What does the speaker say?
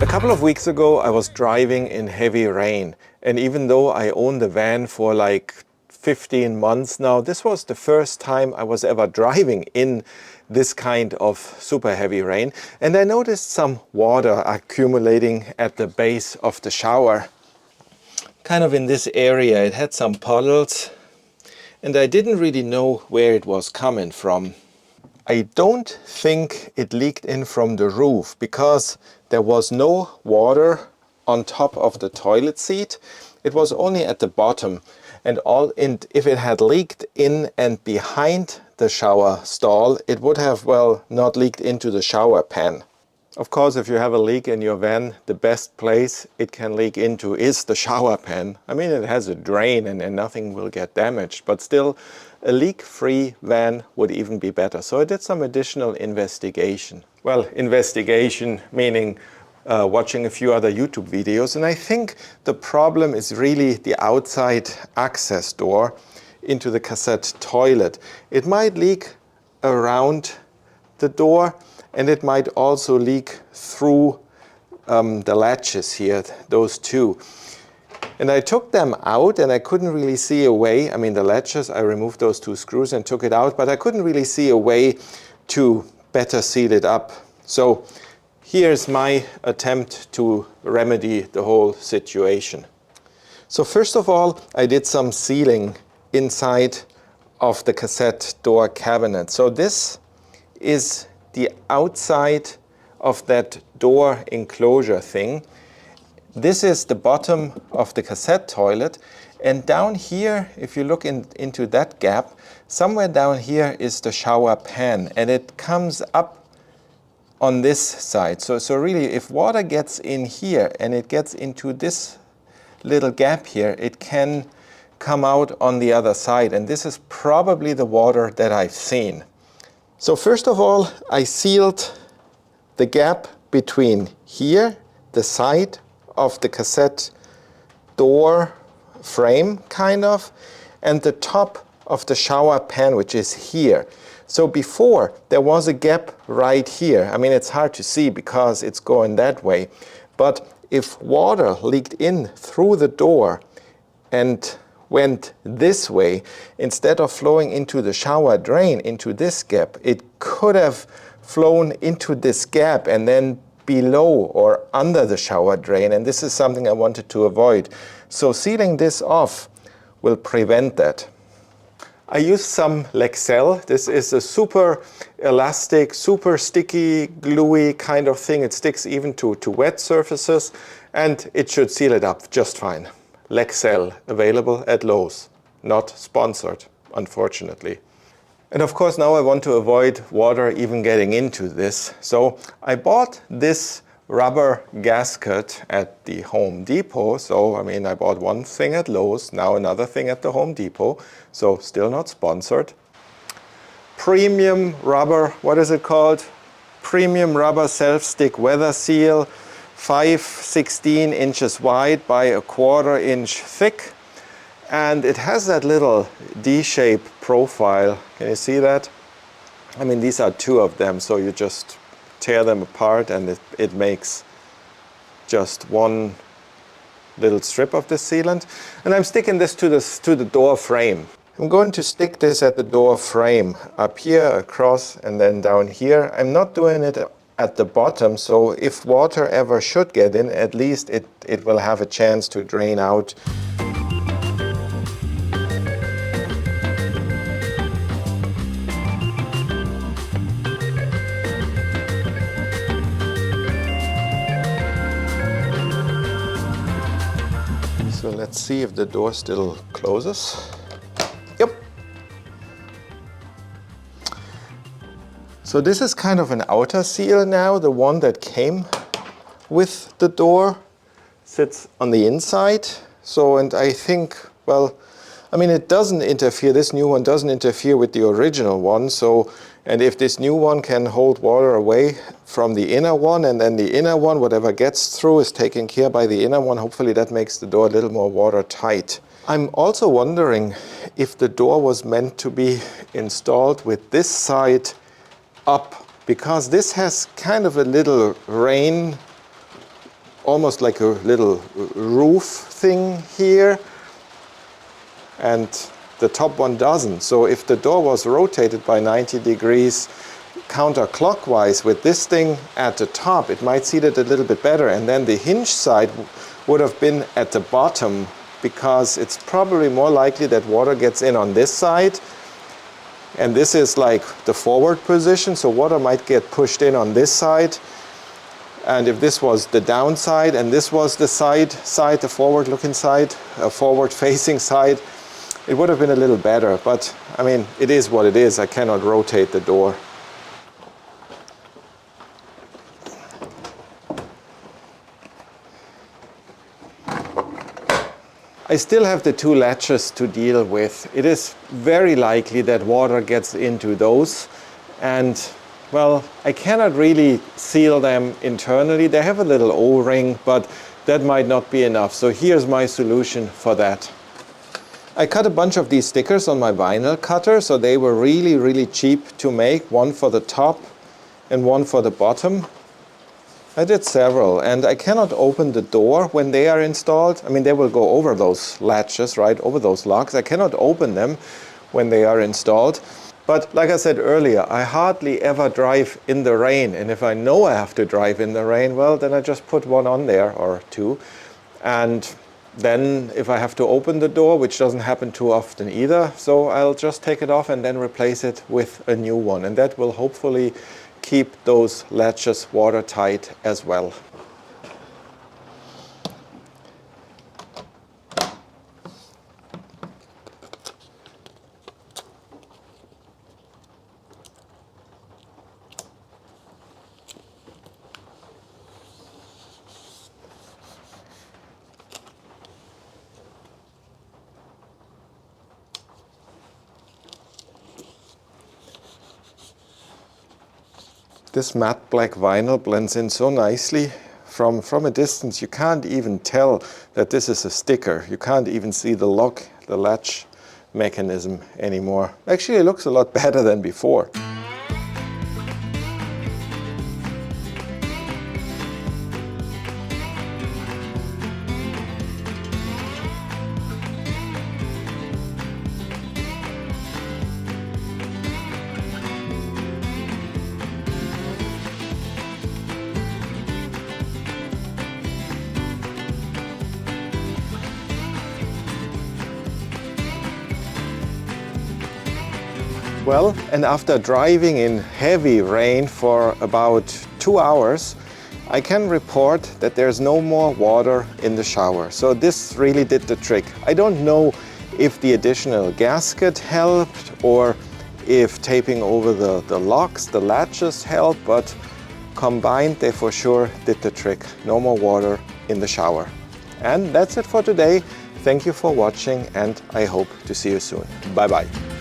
A couple of weeks ago I was driving in heavy rain, and even though I own the van for like 15 months now, this was the first time I was ever driving in this kind of super heavy rain, and I noticed some water accumulating at the base of the shower. Kind of in this area it had some puddles, and I didn't really know where it was coming from. I don't think it leaked in from the roof because there was no water on top of the toilet seat. It was only at the bottom, and if it had leaked in and behind the shower stall, it would have, well, not leaked into the shower pan. Of course, if you have a leak in your van, the best place it can leak into is the shower pan. I mean, it has a drain and nothing will get damaged, but still a leak-free van would even be better. So I did some additional investigation. Well, investigation meaning watching a few other YouTube videos, and I think the problem is really the outside access door into the cassette toilet. It might leak around the door, and it might also leak through the latches here, those two. And I took them out and I couldn't really see a way. I mean, the latches, I removed those two screws and took it out, but I couldn't really see a way to better seal it up. So here's my attempt to remedy the whole situation. So first of all, I did some sealing inside of the cassette door cabinet. So this is the outside of that door enclosure thing. This is the bottom of the cassette toilet, and down here, if you look into that gap, somewhere down here is the shower pan, and it comes up on this side. So really, if water gets in here and it gets into this little gap here, it can come out on the other side, and this is probably the water that I've seen. So first of all, I sealed the gap between here, the side of the cassette door frame, kind of, and the top of the shower pan, which is here. So before, there was a gap right here. I mean, it's hard to see because it's going that way. But if water leaked in through the door and went this way, instead of flowing into the shower drain, into this gap, it could have flown into this gap and then below or under the shower drain, and this is something I wanted to avoid. So sealing this off will prevent that. I used some Lexel. This is a super elastic, super sticky, gluey kind of thing. It sticks even to wet surfaces, and it should seal it up just fine. Lexel, available at Lowe's. Not sponsored, unfortunately. And of course, now I want to avoid water even getting into this. So I bought this rubber gasket at the Home Depot. So, I mean, I bought one thing at Lowe's, now another thing at the Home Depot. So still not sponsored. Premium rubber, what is it called? Premium rubber self-stick weather seal, 5/16 inches wide by 1/4 inch thick. And it has that little D-shaped profile. Can you see that? I mean, these are two of them, so you just tear them apart and it makes just one little strip of the sealant. And I'm sticking this to the door frame. I'm going to stick this at the door frame, up here, across, and then down here. I'm not doing it at the bottom, so if water ever should get in, at least it will have a chance to drain out. So let's see if the door still closes. Yep. So this is kind of an outer seal now. The one that came with the door sits on the inside. So, and I think, well, I mean, it doesn't interfere, this new one doesn't interfere with the original one. So, and if this new one can hold water away from the inner one, and then the inner one, whatever gets through is taken care by the inner one, hopefully that makes the door a little more watertight. I'm also wondering if the door was meant to be installed with this side up, because this has kind of a little rain almost like a little roof thing here, and the top one doesn't. So if the door was rotated by 90 degrees counterclockwise with this thing at the top, it might seat it a little bit better, and then the hinge side would have been at the bottom, because it's probably more likely that water gets in on this side, and this is like the forward position, so water might get pushed in on this side. And if this was the downside and this was the side, the forward looking side, a forward facing side, it would have been a little better. But I mean, it is what it is. I cannot rotate the door. I still have the two latches to deal with. It is very likely that water gets into those, and well, I cannot really seal them internally. They have a little O-ring, but that might not be enough. So here's my solution for that. I cut a bunch of these stickers on my vinyl cutter, so they were really, really cheap to make. One for the top and one for the bottom. I did several, and I cannot open the door when they are installed. I mean, they will go over those latches, right, over those locks. I cannot open them when they are installed. But like I said earlier, I hardly ever drive in the rain. And if I know I have to drive in the rain, well, then I just put one on there or two. And then if I have to open the door, which doesn't happen too often either, so I'll just take it off and then replace it with a new one. And that will hopefully keep those latches watertight as well. This matte black vinyl blends in so nicely. From a distance, you can't even tell that this is a sticker. You can't even see the lock, the latch mechanism anymore. Actually, it looks a lot better than before. Well, and after driving in heavy rain for about 2 hours, I can report that there's no more water in the shower. So this really did the trick. I don't know if the additional gasket helped or if taping over the locks, the latches helped, but combined they for sure did the trick. No more water in the shower. And that's it for today. Thank you for watching, and I hope to see you soon. Bye-bye.